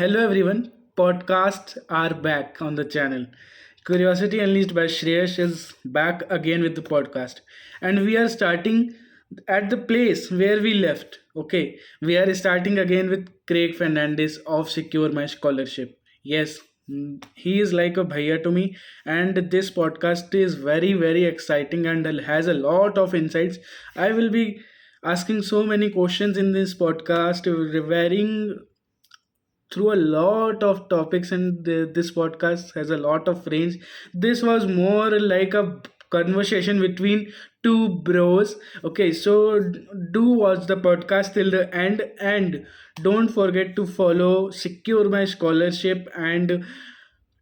Hello everyone, podcasts are back on the channel. Curiosity Unleashed by Shreyash is back again with the podcast. And we are starting at the place where we left. Okay, we are starting again with Craig Fernandes of Secure My Scholarship. Yes, he is like a bhaiya to me, and this podcast is very exciting and has a lot of insights. I will be asking so many questions in this podcast, varying through a lot of topics, and this podcast has a lot of range. This was more like a conversation between two bros. Okay, so do watch the podcast till the end, and don't forget to follow Secure My Scholarship and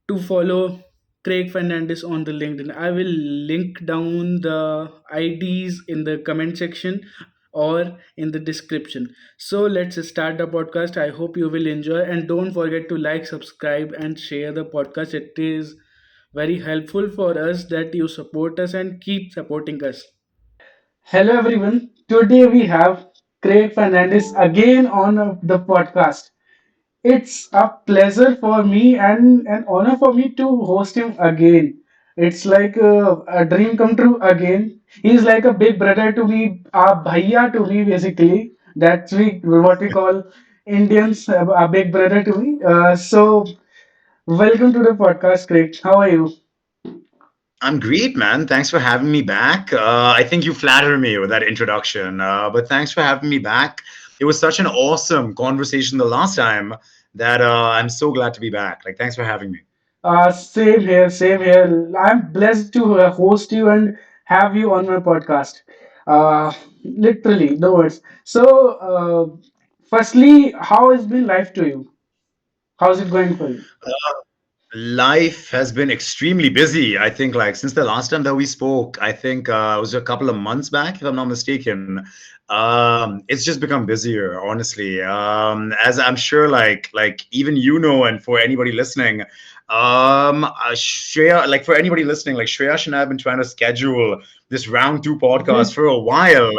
to follow Craig Fernandez on the LinkedIn. I will link down the IDs in the comment section or in the description. So let's start the podcast. I hope you will enjoy, and don't forget to like, subscribe, and share the podcast. It is very helpful for us that you support us and keep supporting us. Hello everyone. Today we have Craig Fernandez again on the podcast. It's a pleasure for me and an honor for me to host him again. It's like a dream come true again. He's like a big brother to me, a bhaiya to me basically. That's what we call Indians, a big brother to me. So welcome to the podcast, Craig. How are you? I'm great, man. Thanks for having me back. I think you flatter me with that introduction, but thanks for having me back. It was such an awesome conversation the last time that I'm so glad to be back. Like, thanks for having me. Same here, same here. I'm blessed to host you and have you on my podcast. Literally, no words. So, firstly, how has been life to you? How's it going for you? Life has been extremely busy. I think, like, since the last time that we spoke, I think it was a couple of months back, if I'm not mistaken. It's just become busier, honestly. As I'm sure, like even and for anybody listening, Shreya, like for anybody listening, like Shreyash and I have been trying to schedule this round two podcast We for a while.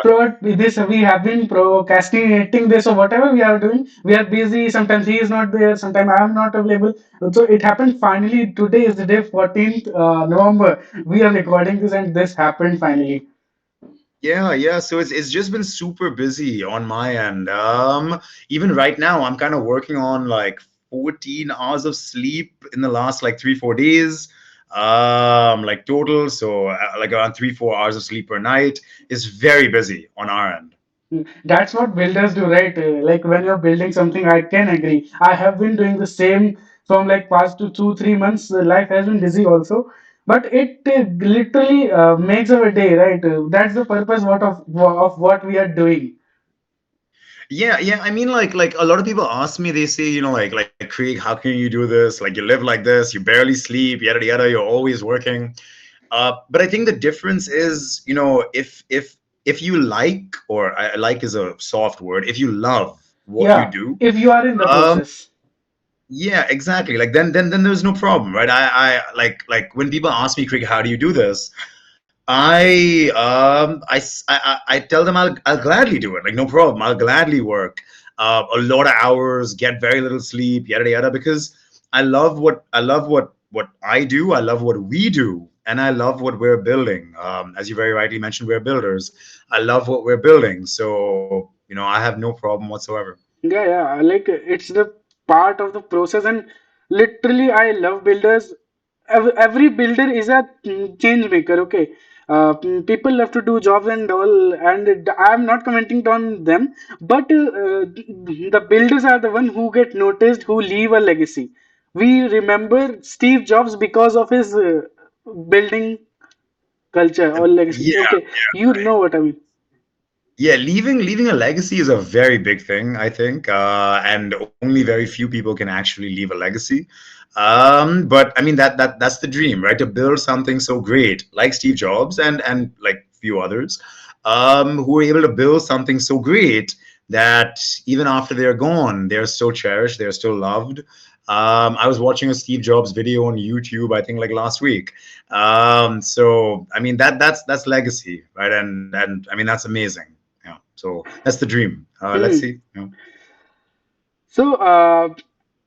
we have been procrastinating this or whatever we are doing. We are busy. Sometimes he is not there. Sometimes I am not available. So it happened finally. Today is the day 14th November. We are recording this, and this happened finally. Yeah, yeah. So it's just been super busy on my end. Even right now, I'm kind of working on like 14 hours of sleep in the last like 3, 4 days. Like total, so like around 3, 4 hours of sleep per night is very busy on our end. That's what builders do, right? Like when you're building something, I can agree. I have been doing the same from like past 2, 3 months. Life has been busy also, but it literally makes our day, right? That's the purpose of what we are doing. Yeah, yeah. I mean, like a lot of people ask me, they say, like Craig, how can you do this? Like you live like this, you barely sleep, yada yada. You're always working. But I think the difference is, if you like, or I like is a soft word, if you love what you Yeah, do, if you are in the um, process. yeah, exactly. Like then there's no problem, right? I like when people ask me, Craig, how do you do this? I tell them I'll gladly do it. Like no problem. I'll gladly work a lot of hours, get very little sleep, yada yada, because I love what I do. I love what we do, and I love what we're building. As you very rightly mentioned, we're builders. I love what we're building, so I have no problem whatsoever. Yeah, like it's the part of the process, and literally, I love builders. Every builder is a change maker. Okay, people love to do jobs and all, and I'm not commenting on them, but the builders are the one who get noticed, who leave a legacy. We remember Steve Jobs because of his building culture or legacy. Yeah, Okay, you know what I mean. yeah, leaving a legacy is a very big thing, I think, and only very few people can actually leave a legacy. But I mean that's the dream, right? To build something so great, like Steve Jobs and like few others, who are able to build something so great that even after they're gone, they're still cherished, they're still loved. I was watching a Steve Jobs video on YouTube, I think, like last week. So I mean that's legacy, right? And I mean that's amazing. Yeah. So that's the dream. Let's Hmm. see. So,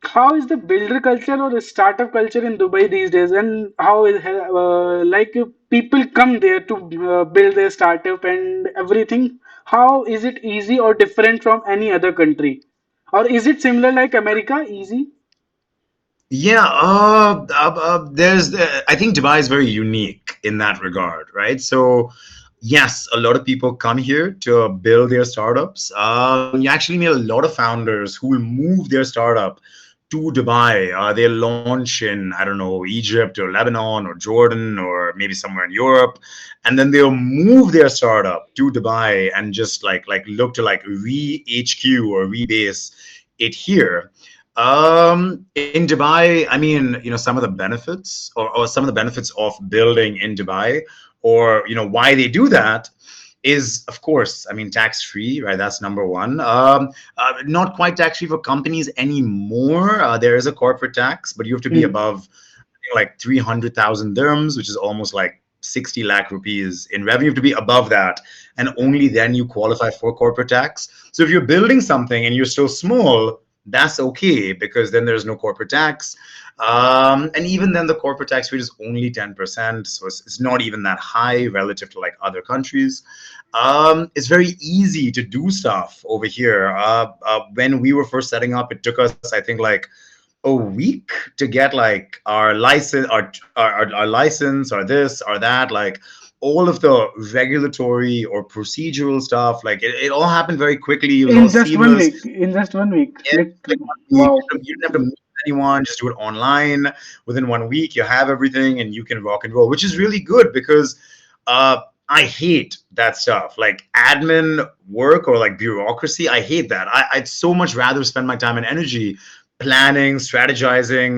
How is the builder culture or the startup culture in Dubai these days, and how is people come there to build their startup and everything? How is it easy or different from any other country, or is it similar like America? Easy? Yeah, I think Dubai is very unique in that regard, right? So, yes, a lot of people come here to build their startups. You actually meet a lot of founders who will move their startup to Dubai. They'll launch in, I don't know, Egypt or Lebanon or Jordan or maybe somewhere in Europe, and then they'll move their startup to Dubai and just like look to like re HQ or rebase it here. In Dubai, I mean, some of the benefits or some of the benefits of building in Dubai, or why they do that is, of course, I mean, tax free, right? That's number one. Not quite tax free for companies anymore. There is a corporate tax, but you have to be Hmm. above like 300,000 dirhams, which is almost like 60 lakh rupees in revenue. You have to be above that, and only then you qualify for corporate tax. So if you're building something and you're still small, that's okay because then there's no corporate tax. And even then, the corporate tax rate is only 10%. So it's not even that high relative to like other countries. It's very easy to do stuff over here. When we were first setting up, it took us, I think, like a week to get like our license, our license, or this or that, like all of the regulatory or procedural stuff. Like it all happened very quickly. It was all In just one seamless. week. In just 1 week, Yeah, like literally. 1 week. Wow. You didn't have to meet anyone. Just do it online. Within 1 week, you have everything, and you can rock and roll, which is really good because uh, I hate that stuff, like admin work or like bureaucracy. I hate that. I'd so much rather spend my time and energy planning, strategizing,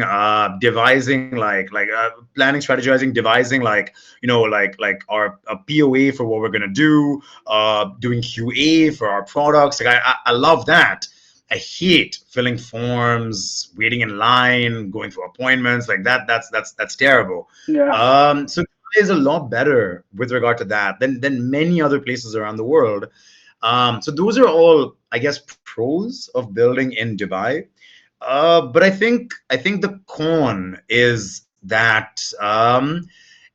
devising, planning, strategizing, devising, like like our a POA for what we're gonna do, doing QA for our products. Like I love that. I hate filling forms, waiting in line, going through appointments like that. That's terrible. Yeah. So Dubai is a lot better with regard to that than many other places around the world. So those are all, I guess, pros of building in Dubai. But I think the con is that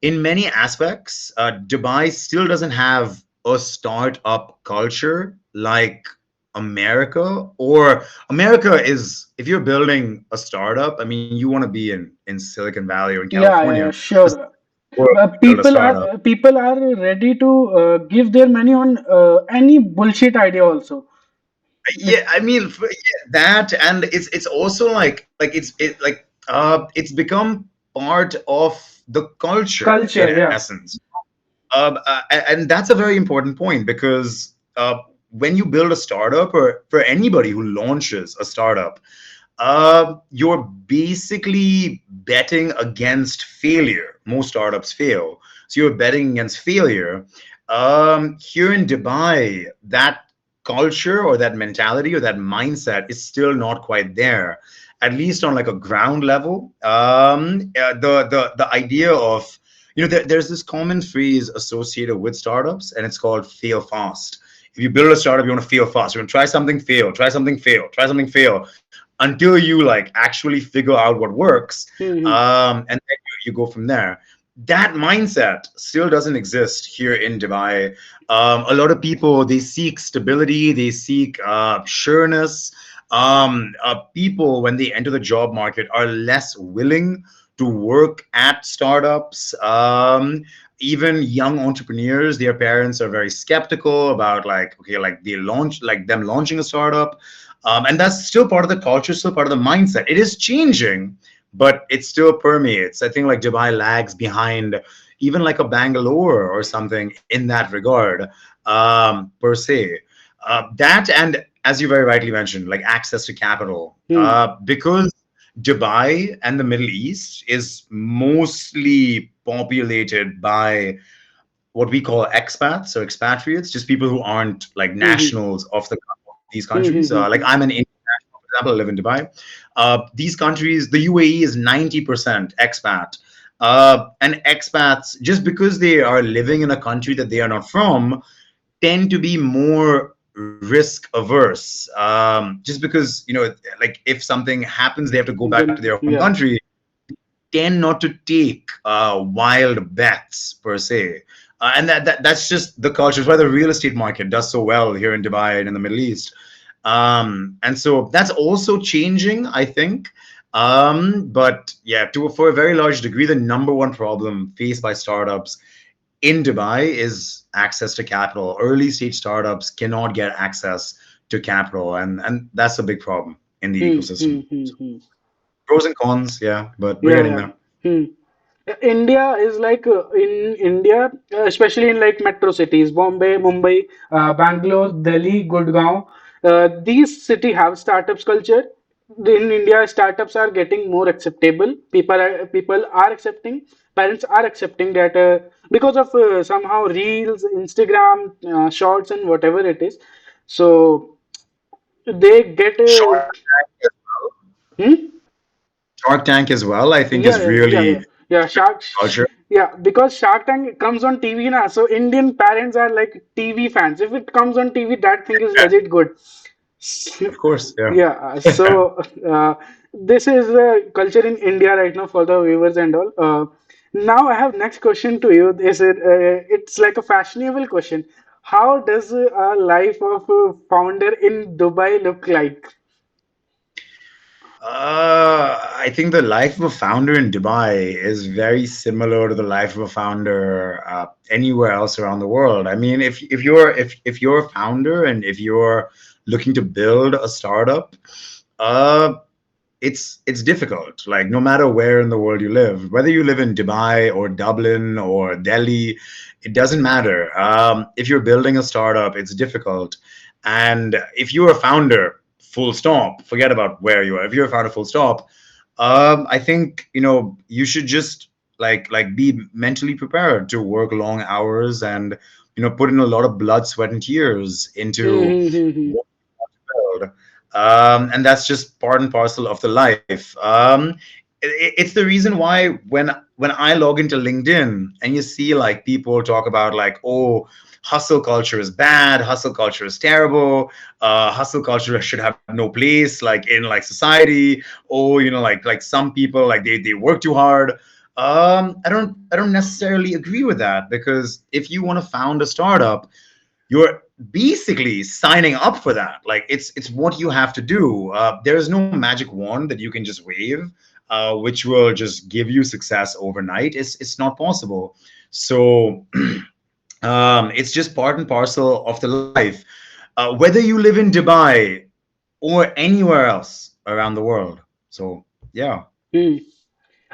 in many aspects, Dubai still doesn't have a startup culture like America. Or America is, if you're building a startup, I mean, you want to be in Silicon Valley or in Yeah, yeah, California. yeah, This is sure. the world to build a startup. People are ready to give their money on any bullshit idea also. Yeah, I mean, yeah, that, and it's also like it's become part of the culture in Culture, yeah. essence. And that's a very important point because when you build a startup, or for anybody who launches a startup, you're basically betting against failure. Most startups fail, so you're betting against failure. Here in Dubai, that culture or that mentality or that mindset is still not quite there, at least on like a ground level. The idea of, there's this common phrase associated with startups, and it's called fail fast. If you build a startup, you want to fail fast. You want to try something, fail, try something, fail, try something, fail, until you like actually figure out what works, Hmm. and then you go from there. That mindset still doesn't exist here in Dubai. A lot of people, they seek stability, they seek sureness. People, when they enter the job market, are less willing to work at startups. Even young entrepreneurs, their parents are very skeptical about, like, okay, like they launch, like them launching a startup. And that's still part of the culture, still part of the mindset. It is changing, but it still permeates. I think like Dubai lags behind even like a Bangalore or something in that regard, per se. That, and as you very rightly mentioned, like access to capital, Hmm. because Dubai and the Middle East is mostly populated by what we call expats or expatriates, just people who aren't like Hmm. nationals of these countries. Like Hmm. I'm an Indian national, for example, I live in Dubai. These countries, the UAE is 90% expat. And expats, just because they are living in a country that they are not from, tend to be more risk averse. Just because, like if something happens, they have to go back to Then their home yeah. country, tend not to take wild bets per se. And that's just the culture. It's why the real estate market does so well here in Dubai and in the Middle East. And so that's also changing, I think. But yeah, for a very large degree, the number one problem faced by startups in Dubai is access to capital. Early stage startups cannot get access to capital, and that's a big problem in the ecosystem. So pros and cons, yeah, but we're Yeah, getting yeah. there. Hmm. India is like in India, especially in like metro cities, Bombay, Mumbai, Bangalore, Delhi, Gurgaon. These city have startups culture. In India, startups are getting more acceptable. People are accepting. Parents are accepting that because of somehow reels, Instagram, shorts, and whatever it is. So they get Shark Tank as well. hmm? Shark Tank as well, I think, Yeah, is yeah, yeah, really yeah, yeah. culture. Yeah, because Shark Tank comes on TV now, so Indian parents are like TV fans. If it comes on TV, that thing is Yeah, legit good. of course, yeah. Yeah, this is the culture in India right now for the viewers and all. Now I have next question to you. It's like a fashionable question. How does a life of a founder in Dubai look like? I think the life of a founder in Dubai is very similar to the life of a founder anywhere else around the world. I mean, if you're a founder and if you're looking to build a startup, uh, it's difficult. Like no matter where in the world you live, whether you live in Dubai or Dublin or Delhi, it doesn't matter. If you're building a startup, it's difficult. And if you're a founder, full stop, forget about where you are. If you're a founder, full stop, I think you should just like be mentally prepared to work long hours and put in a lot of blood, sweat, and tears into what you build. And that's just part and parcel of the life. It's the reason why when I log into LinkedIn and you see like people talk about like, oh, hustle culture is bad, hustle culture is terrible, hustle culture should have no place like in like society, or like some people like they work too hard. I don't necessarily agree with that, because if you want to found a startup, you're basically signing up for that. Like it's what you have to do. There is no magic wand that you can just wave, which will just give you success overnight. It's not possible. So it's just part and parcel of the life, whether you live in Dubai or anywhere else around the world. So yeah. Hmm.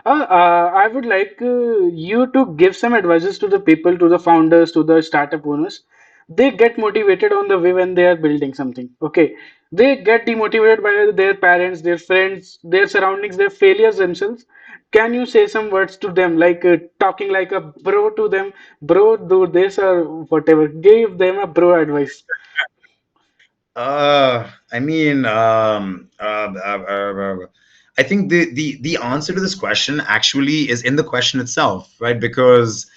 I would like you to give some advices to the people, to the founders, to the startup owners. They get motivated on the way when they are building something. Okay. They get demotivated by their parents, their friends, their surroundings, their failures themselves. Can you say some words to them, like talking like a bro to them? Bro, do this or whatever. Give them a bro advice. I mean, I think the answer to this question actually is in the question itself, right? Because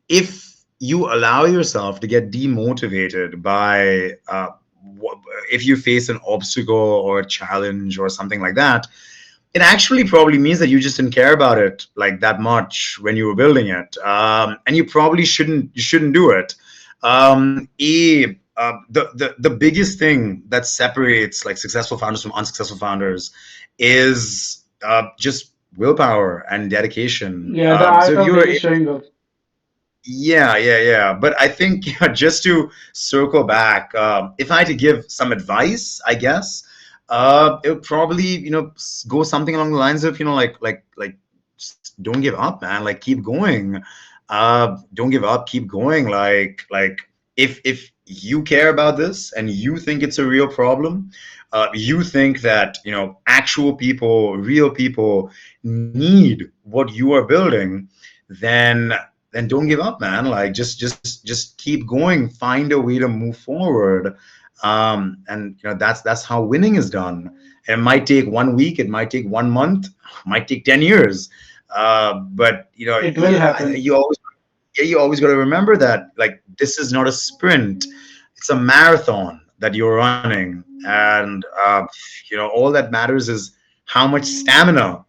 if you allow yourself to get demotivated by if you face an obstacle or a challenge or something like that, it actually probably means that you just didn't care about it like that much when you were building it, and you probably shouldn't do it. The biggest thing that separates like successful founders from unsuccessful founders is just willpower and dedication. Yeah, the So art if of you're daily showing up. yeah. But I think just to circle back, if I had to give some advice, I guess it would probably go something along the lines of just don't give up, man. Like keep going. Don't give up. Keep going. Like if you care about this and you think it's a real problem, you think that actual people, real people need what you are building, then don't give up, man. Like just keep going, find a way to move forward. And that's how winning is done. It might take 1 week, it might take 1 month, might take 10 years, but It will yeah, happen. you always got to remember that like this is not a sprint, it's a marathon that you're running, and all that matters is how much stamina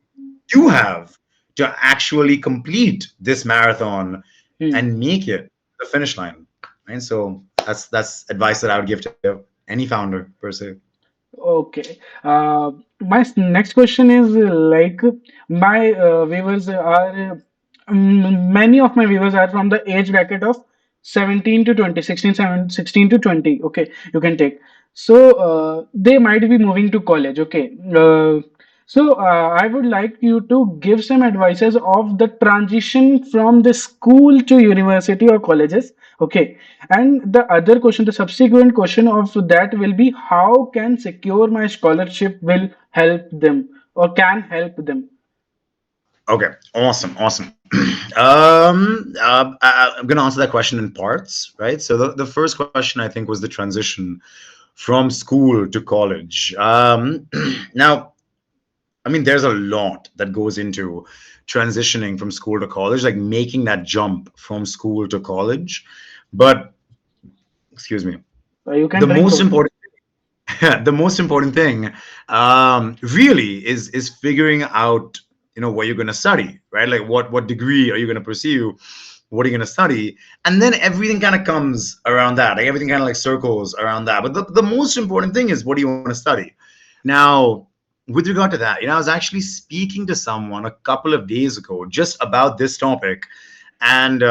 you have to actually complete this marathon Hmm. and make it the finish line. Right. So that's advice that I would give to any founder per se. Okay. My next question is like my viewers are many of my viewers are from the age bracket of 17 to 20, 16 to 20. Okay, you can take. So they might be moving to college. Okay. I would like you to give some advices of the transition from the school to university or colleges. Okay, and the other question, the subsequent question of that will be how can secure my scholarship will help them or can help them. Okay, awesome. I'm going to answer that question in parts, right? So the first question I think was the transition from school to college. Now, I mean, there's a lot that goes into transitioning from school to college, like making that jump from school to college. But excuse me, You can the drink most also. important the most important thing really is figuring out what you're going to study, right? Like what degree are you going to pursue, what are you going to study, and then everything kind of comes around that, like everything kind of like circles around that. But the most important thing is, what do you want to study now? With regard to that, I was actually speaking to someone a couple of days ago just about this topic, and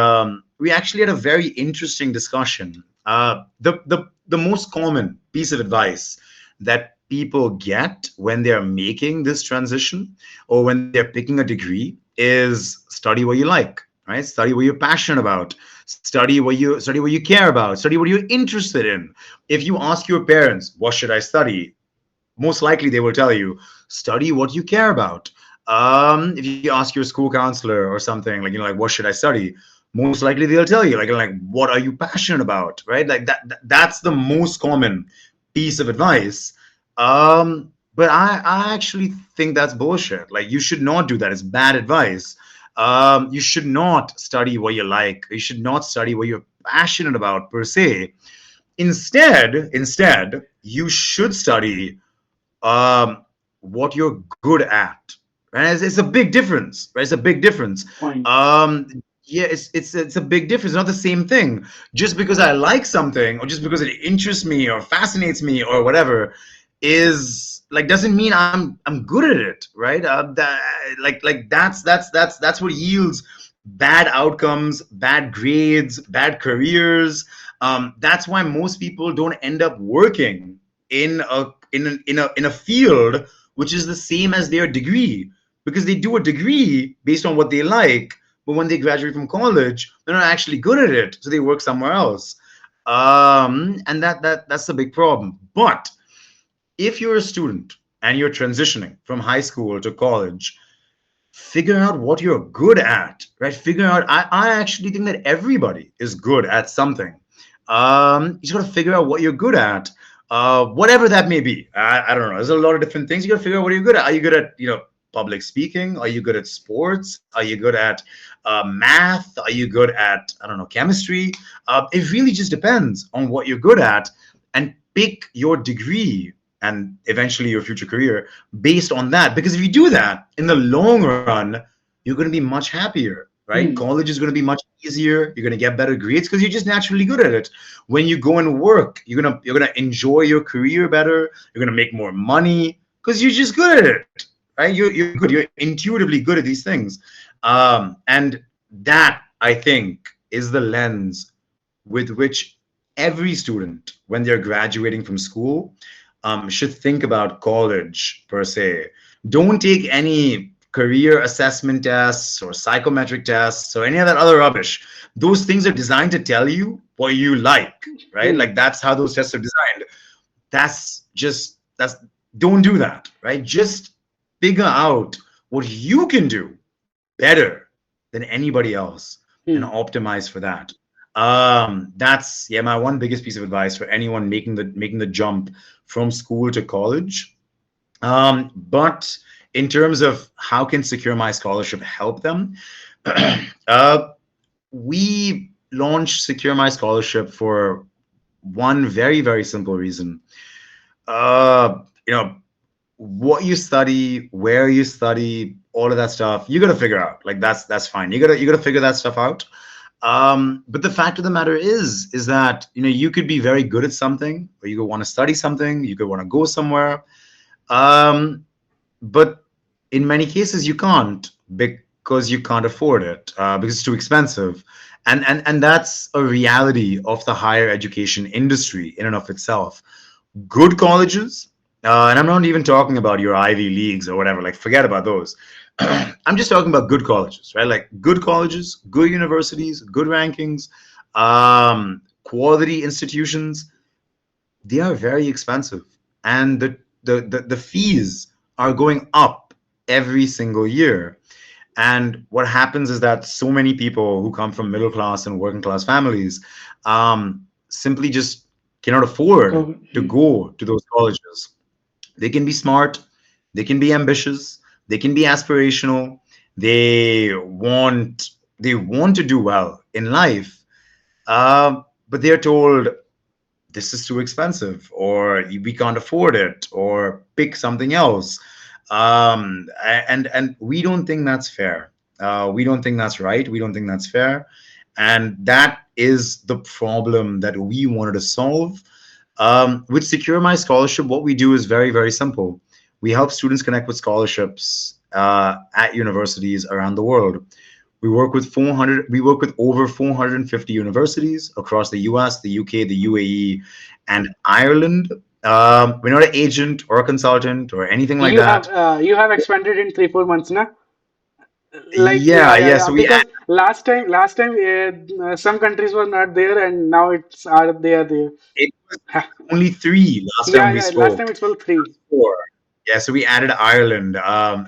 we actually had a very interesting discussion. The most common piece of advice that people get when they're making this transition or when they're picking a degree is study what you like, right? Study what you're passionate about. Study what you care about. Study what you're interested in. If you ask your parents, what should I study? Most likely they will tell you, study what you care about. If you ask your school counselor or something, like like what should I study, most likely they'll tell you, like what are you passionate about, right? Like that's the most common piece of advice. But I actually think that's bullshit. Like, you should not do that. It's bad advice. You should not study what you like. You should not study what you're passionate about per se. Instead, you should study um, what you're good at. Right? It's a big difference. Right? It's a big difference. Point. Yeah, it's a big difference. It's not the same thing. Just because I like something, or just because it interests me or fascinates me or whatever, is like doesn't mean I'm good at it. Right? That's what yields bad outcomes, bad grades, bad careers. That's why most people don't end up working in a field which is the same as their degree, because they do a degree based on what they like, but when they graduate from college they're not actually good at it, so they work somewhere else. And that's a big problem. But if you're a student and you're transitioning from high school to college, figure out what you're good at, right? Figure out, I actually think that everybody is good at something. You just got to figure out what you're good at, whatever that may be. I don't know. There's a lot of different things. You got to figure out what you're good at. Are you good at, public speaking? Are you good at sports? Are you good at math? Are you good at, I don't know, chemistry? It really just depends on what you're good at, and pick your degree and eventually your future career based on that. Because if you do that in the long run, you're going to be much happier, right? Hmm. College is going to be much easier. You're going to get better grades because you're just naturally good at it. When you go and work, you're gonna enjoy your career better. You're gonna make more money because you're just good at it, right? You're good. You're intuitively good at these things, and that, I think, is the lens with which every student, when they're graduating from school, should think about college per se. Don't take any career assessment tests or psychometric tests or any of that other rubbish. Those things are designed to tell you what you like, right? Hmm. Like, that's how those tests are designed. That's don't do that, right? Just figure out what you can do better than anybody else and Hmm. optimize for that. That's, yeah, my one biggest piece of advice for anyone making the jump from school to college. But in terms of how can Secure My Scholarship help them, uh, we launched Secure My Scholarship for one very, very simple reason. Uh, you know, what you study, where you study, all of that stuff, you got to figure out. Like that's fine. You got to figure that stuff out. But the fact of the matter is that you could be very good at something, or you could want to study something, you could want to go somewhere. Um, but in many cases you can't because you can't afford it because it's too expensive, and that's a reality of the higher education industry in and of itself. Good colleges, and I'm not even talking about your Ivy Leagues or whatever, like forget about those. I'm just talking about good colleges, right? Like good colleges, good universities, good rankings, quality institutions. They are very expensive, and the fees are going up every single year. And what happens is that so many people who come from middle class and working class families simply just cannot afford to Hmm. go to those colleges. They can be smart, they can be ambitious, they can be aspirational, they want they want to do well in life, but they're told this is too expensive, or we can't afford it, or pick something else. And we don't think that's fair. We don't think that's right. We don't think that's fair. And that is the problem that we wanted to solve. With Secure My Scholarship, what we do is very, very simple. We help students connect with scholarships at universities around the world. We work with over 450 universities across the US, the UK, the UAE, and Ireland. We're not an agent or a consultant or anything like that. You have expanded in 3 4 months now. Like Yeah, yeah, yeah, yeah. yeah. So we Because last time some countries were not there, and now it's are they are there. it was only three last Yeah, time we yeah. Last time spoke. it's all three. Four. Yeah, so we added Ireland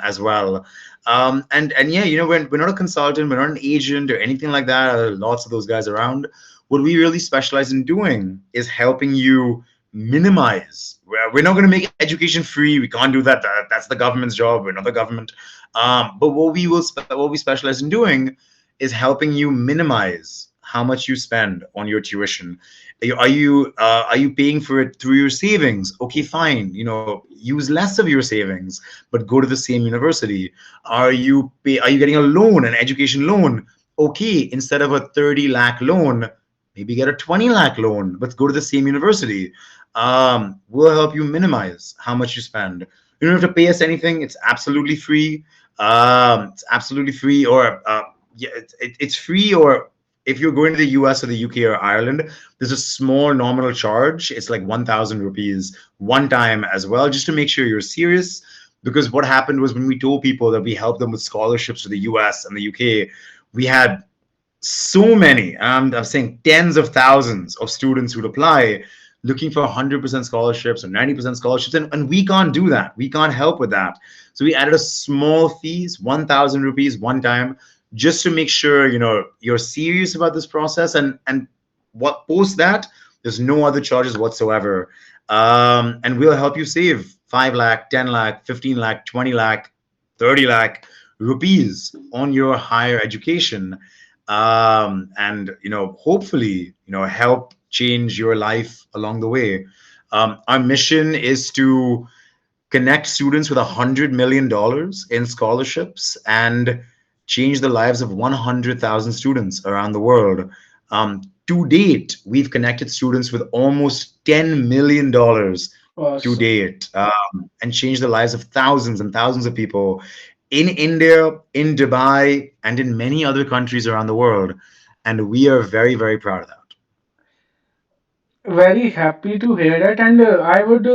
as well. And yeah, we're not a consultant, we're not an agent or anything like that. There are lots of those guys around. What we really specialize in doing is helping you minimize. We're not going to make education free. We can't do that. That's the government's job. We're not the government. But what we specialize in doing is helping you minimize how much you spend on your tuition. Are you paying for it through your savings? Okay, fine. Use less of your savings, but go to the same university. Are you getting a loan, an education loan? Okay, instead of a 30 lakh loan, maybe get a 20 lakh loan, but go to the same university. We'll help you minimize how much you spend. You don't have to pay us anything. It's absolutely free. It's absolutely free, or yeah, it's free. Or if you're going to the US or the UK or Ireland, there's a small nominal charge. It's like 1,000 rupees one time as well, just to make sure you're serious. Because what happened was when we told people that we helped them with scholarships to the US and the UK, we had so many, I'm saying tens of thousands of students who'd apply looking for 100% scholarships or 90% scholarships. And we can't do that. We can't help with that. So we added a small fees, 1,000 rupees one time, just to make sure, you're serious about this process. And what post that, there's no other charges whatsoever. And we'll help you save 5 lakh, 10 lakh, 15 lakh, 20 lakh, 30 lakh rupees on your higher education, and hopefully help change your life along the way. Our mission is to connect students with $100 million in scholarships and change the lives of 100,000 students around the world. To date, we've connected students with almost $10 million to Awesome. date, and changed the lives of thousands and thousands of people in India, in Dubai, and in many other countries around the world. And we are very, very proud of that. Very happy to hear that, and I would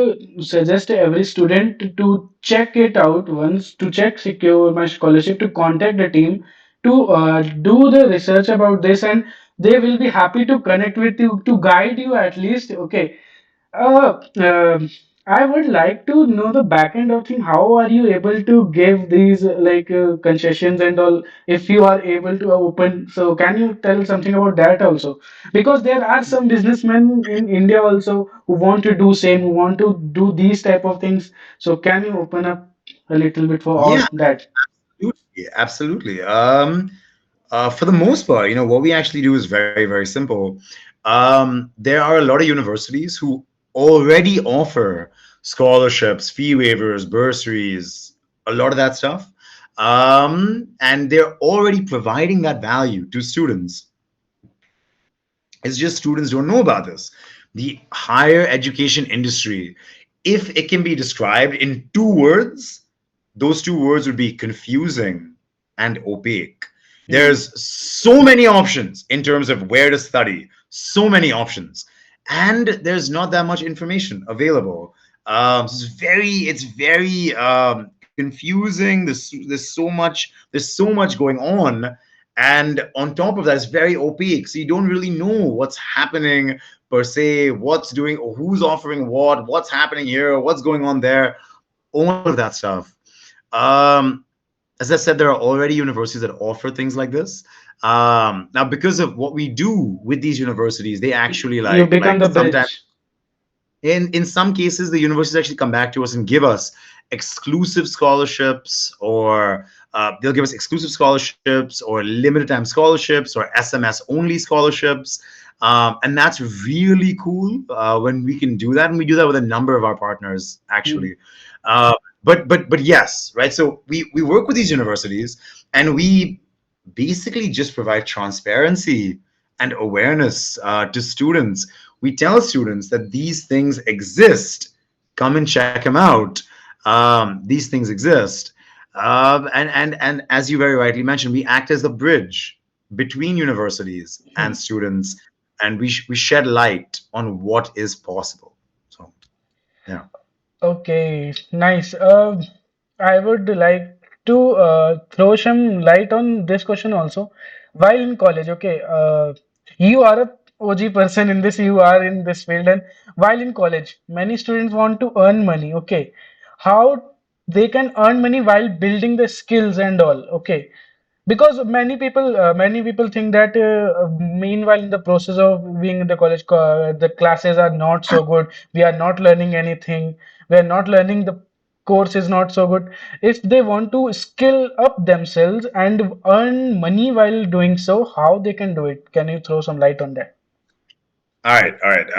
suggest every student to check it out once, to check Secure My Scholarship, to contact the team, to do the research about this, and they will be happy to connect with you, to guide you at least. Okay, Uh, um I would like to know the back end of thing. How are you able to give these concessions and all if you are able to open? So can you tell something about that also? Because there are some businessmen in India also who want to do same, who want to do these type of things. So can you open up a little bit for Yeah, all that? absolutely. Absolutely. For the most part, what we actually do is very, very simple. There are a lot of universities who already offer scholarships, fee waivers, bursaries, a lot of that stuff. And they're already providing that value to students. It's just students don't know about this. The higher education industry, if it can be described in two words, those two words would be confusing and opaque. Hmm. There's so many options in terms of where to study, so many options, and there's not that much information available. It's very confusing. There's so much going on, and on top of that, it's very opaque. So you don't really know what's happening per se, what's doing, who's offering what, what's happening here, what's going on there, all of that stuff. Um, as I said, there are already universities that offer things like this. Now, because of what we do with these universities, they actually You become like the sometimes bridge. in some cases the universities actually come back to us and give us exclusive scholarships, or they'll give us exclusive scholarships or limited time scholarships or SMS only scholarships. And that's really cool when we can do that, and we do that with a number of our partners Hmm. actually. uh, but yes, right, so we work with these universities, and we basically just provide transparency and awareness to students. We tell students that these things exist. Come and check them out. These things exist. And as you very rightly mentioned, we act as the bridge between universities and students, and we shed light on what is possible. So yeah. Okay, nice. I would like to throw some light on this question also. While in college, okay, you are a OG person in this, you are in this field, and while in college, many students want to earn money, okay. How they can earn money while building the skills and all, okay, because many people think that meanwhile in the process of being in the college, the classes are not so good, we are not learning anything, we are not learning, the course is not so good. If they want to skill up themselves and earn money while doing so, how they can do it? Can you throw some light on that? All right, all right.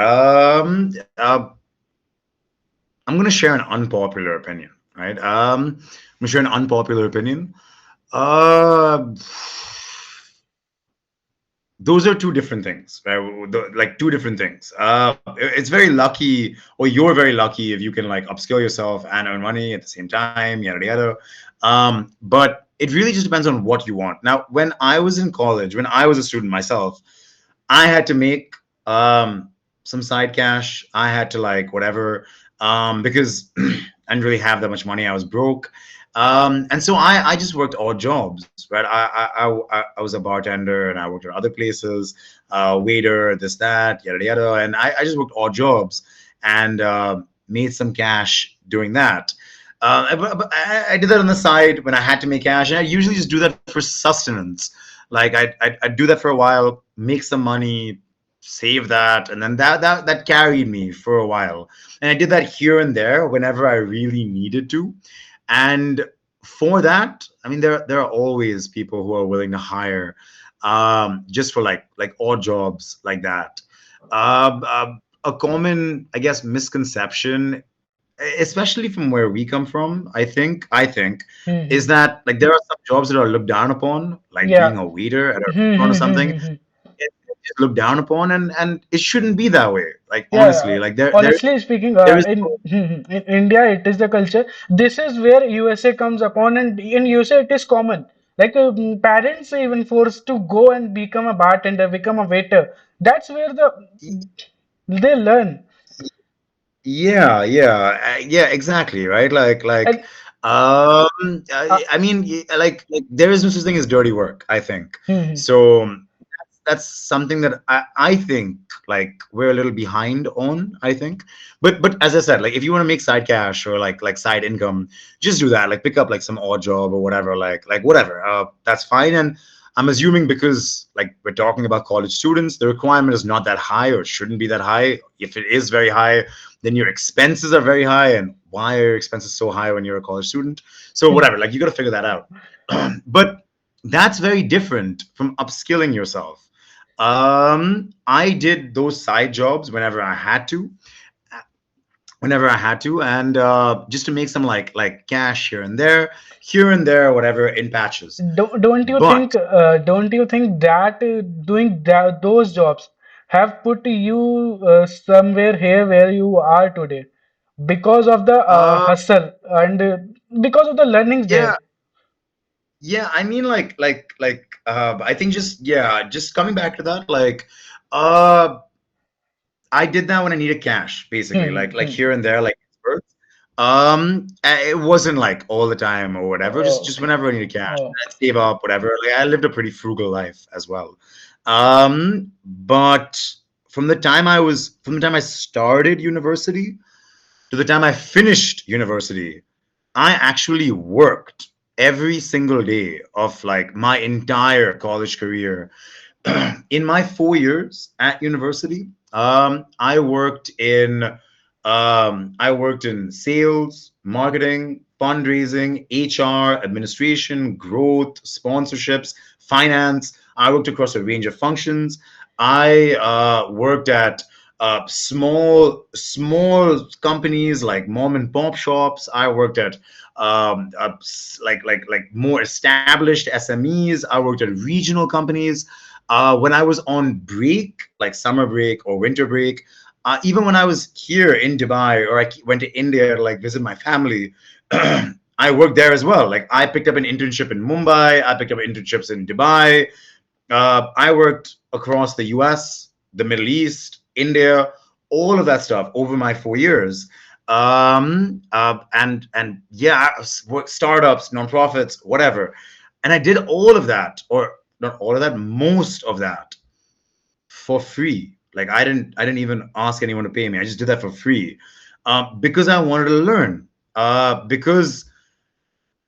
I'm going to share an unpopular opinion, right? I'm going to share an unpopular opinion. Uh, those are two different things, right? Like two different things. It's very lucky, or you're very lucky if you can like upskill yourself and earn money at the same time, yada yada. But it really just depends on what you want. Now, when I was in college, when I was a student myself, I had to make some side cash. I had to like whatever, because I didn't really have that much money. I was broke. And so I just worked odd jobs, right? I was a bartender, and I worked at other places, waiter, this, that, yada, yada. And I just worked odd jobs, and made some cash doing that. But I did that on the side when I had to make cash. And I usually just do that for sustenance. Like I'd do that for a while, make some money, save that, and then that carried me for a while. And I did that here and there whenever I really needed to. And for that, I mean, there are always people who are willing to hire, just for like odd jobs like that. A common, I guess, misconception, especially from where we come from, I think, is Hmm. that like there are some jobs that are looked down upon, like being Yeah. a waiter at a Hmm, restaurant or hmm, hmm, something. hmm, hmm. It's looked down upon, and it shouldn't be that way. Like Yeah, honestly, like there honestly speaking, there is in India, it is the culture. This is where USA comes upon, and in USA, it is common. Like parents even forced to go and become a bartender, become a waiter. That's where they learn. yeah, exactly, right? And I mean, like there is no such thing as dirty work, I think. hmm, So that's something that I think like we're a little behind on, I think. But as I said, like if you want to make side cash or like side income, just do that. Like pick up like some odd job or whatever, like whatever. That's fine. And I'm assuming because like we're talking about college students, the requirement is not that high or shouldn't be that high. If it is very high, then your expenses are very high. And why are your expenses so high when you're a college student? So whatever, like you got to figure that out. But that's very different from upskilling yourself. I did those side jobs whenever I had to, and just to make some like cash here and there, whatever in patches. But Don't you think that doing those jobs have put you somewhere here where you are today because of the uh, hustle and because of the learnings yeah, there? yeah. I mean, I think just coming back to that, uh, I did that when I needed cash, basically, Hmm, like hmm. here and there, like spurts. It wasn't like all the time or whatever. Just Okay. whenever I needed cash, Oh. I'd save up, whatever. Like I lived a pretty frugal life as well. But from the time I started university to the time I finished university, I actually worked every single day of like my entire college career. In my 4 years at university, I worked in sales, marketing, fundraising, HR, administration, growth, sponsorships, finance. I worked across a range of functions. I worked at small companies like mom and pop shops. I worked at like more established SMEs. I worked at regional companies. When I was on break, like summer break or winter break, even when I was here in Dubai or went to India to like visit my family, I worked there as well. Like I picked up an internship in Mumbai, I picked up internships in Dubai. I worked across the US, the Middle East, India, all of that stuff over my 4 years. And yeah, startups, nonprofits, whatever. And I did all of that, or not all of that, most of that for free. Like I didn't even ask anyone to pay me. I just did that for free, because I wanted to learn. Because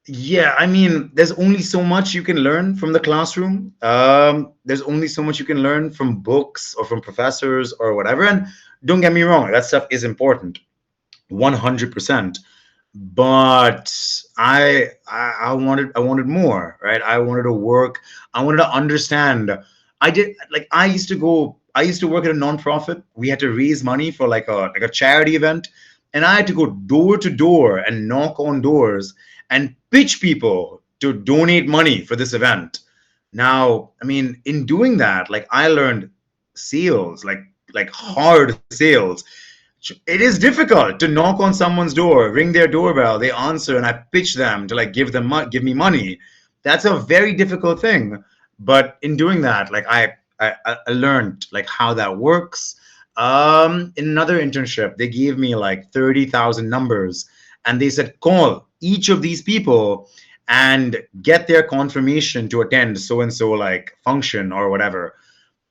yeah, I mean, there's only so much you can learn from the classroom. There's only so much you can learn from books or from professors or whatever. And don't get me wrong, that stuff is important, 100%. But I wanted more, right? I wanted to work. I wanted to understand. I used to work at a nonprofit. We had to raise money for like a charity event, and I had to go door to door and knock on doors and pitch people to donate money for this event. Now, I mean, in doing that, like I learned sales, like hard sales. It is difficult to knock on someone's door, ring their doorbell, they answer, and I pitch them to like give me money. That's a very difficult thing. But in doing that, like I learned like how that works. In another internship, they gave me like 30,000 numbers, and they said call each of these people and get their confirmation to attend so and so like function or whatever.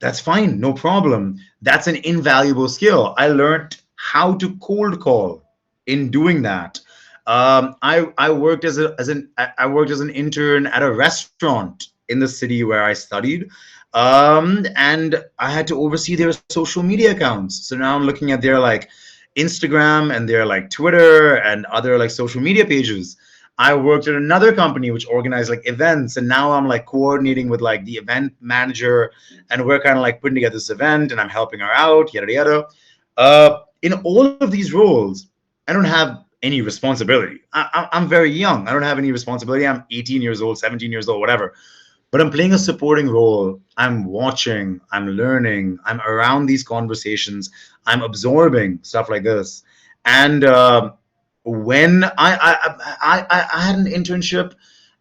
That's fine, no problem. That's an invaluable skill. I learned how to cold call in doing that. I worked I worked as an intern at a restaurant in the city where I studied, and I had to oversee their social media accounts. So now I'm looking at their like Instagram and their like Twitter and other like social media pages. I worked at another company which organized like events, and now I'm like coordinating with like the event manager, and we're kind of like putting together this event, and I'm helping her out, yada yada. In all of these roles, I don't have any responsibility. I'm very young. I don't have any responsibility. I'm 18 years old, 17 years old, whatever. But I'm playing a supporting role. I'm watching, I'm learning, I'm around these conversations, I'm absorbing stuff like this. And when I had an internship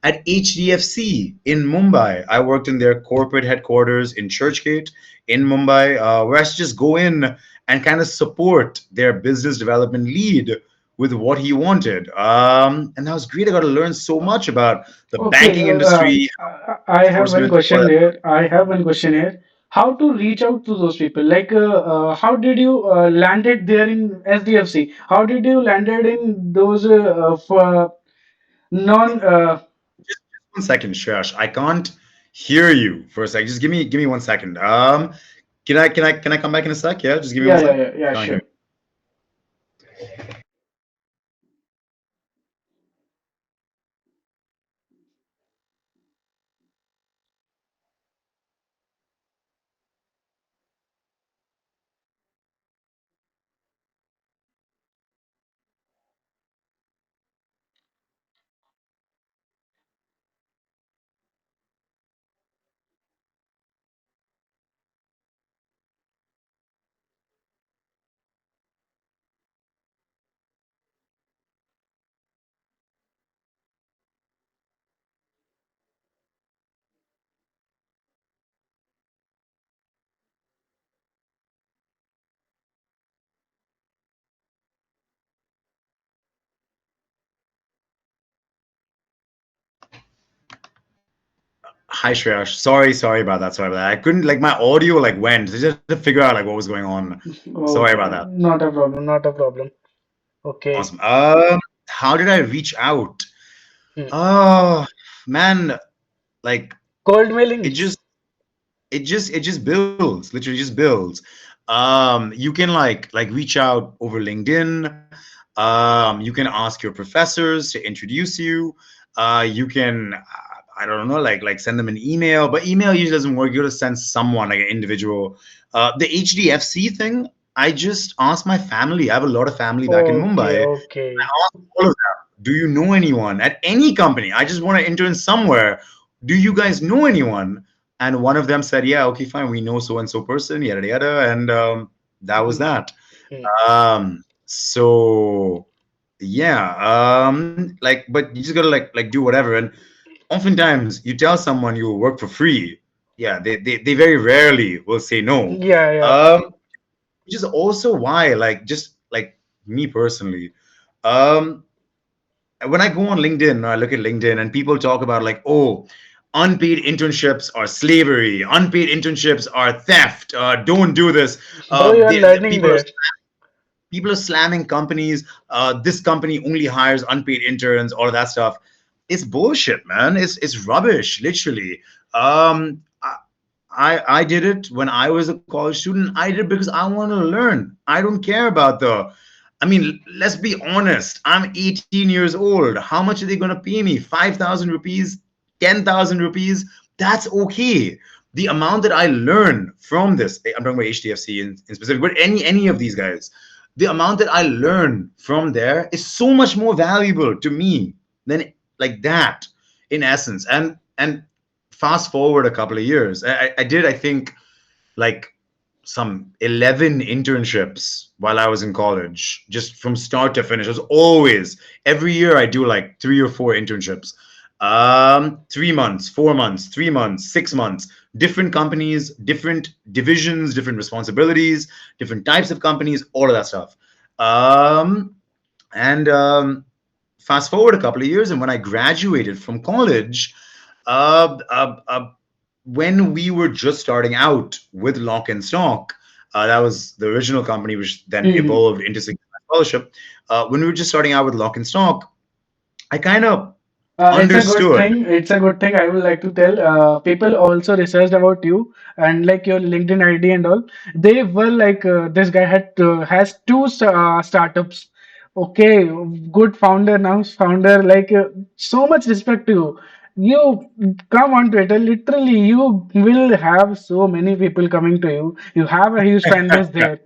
at HDFC in Mumbai. I worked in their corporate headquarters in Churchgate in Mumbai, where I should just go in and kind of support their business development lead with what he wanted. And that was great. I got to learn so much about the Okay, banking industry, I have one enforcement, question here. I have one question here. How to reach out to those people? Like, how did you landed there in SDFC? How did you landed in those for non? Just 1 second, Shreyash. I can't hear you for a sec. Just give me 1 second. Can I come back in a sec? Yeah, just give me one Yeah, yeah, sec. yeah, yeah, Can't hear. sure. Hi Shreyash. Sorry about that. Sorry about that. I couldn't like my audio like went. So just to figure out like what was going on. Sorry about Okay, that. not a problem, not a problem. Okay. Awesome. How did I reach out? Hmm. Oh man, like Cold it mailings. just it just builds, literally just builds. You can like reach out over LinkedIn. You can ask your professors to introduce you. You can I don't know, like send them an email, but email usually doesn't work. You gotta send someone like an individual. The HDFC thing, I just asked my family. I have a lot of family back in Okay, Mumbai. okay. All of them. Do you know anyone at any company? I just want to intern somewhere. Do you guys know anyone? And one of them said, "Yeah, okay, fine. We know so and so person, yada yada." And that was Hmm. that. Hmm. So yeah, but you just gotta like do whatever. And oftentimes, you tell someone you will work for free. Yeah, they very rarely will say no. Yeah, yeah. Which is also why, like, just like me personally. Um, when I go on LinkedIn, or I look at LinkedIn and people talk about like, oh, unpaid internships are slavery, unpaid internships are theft. Don't do this. Bro, you are The learning people are there. slamming companies. This company only hires unpaid interns. All of that stuff. It's bullshit, man. It's rubbish, literally. Um, I did it when I was a college student. I did it because I want to learn. I don't care about the. I mean, let's be honest. I'm 18 years old. How much are they going to pay me? 5,000 rupees, 10,000 rupees? That's okay. The amount that I learn from this, I'm talking about HDFC in specific, but any of these guys, the amount that I learn from there is so much more valuable to me than like that in essence. And fast forward a couple of years, I did, I think, like some 11 internships while I was in college, just from start to finish. It was always, every year I do like 3 or 4 internships. 3 months, 4 months, 3 months, 6 months, different companies, different divisions, different responsibilities, different types of companies, all of that stuff. And Fast forward a couple of years, and when I graduated from college, uh, uh, uh, when we were just starting out with Lock and Stock, that was the original company, which then Hmm. evolved into SecureMyScholarship. When we were just starting out with Lock and Stock, I kind of It's a good understood. thing. It's a good thing. I would like to tell. People also researched about you and like your LinkedIn ID and all. They were like, this guy has two startups. Okay, good founder now. Founder like so much respect to you. You come on Twitter. Literally, you will have so many people coming to you. You have a huge fan base there.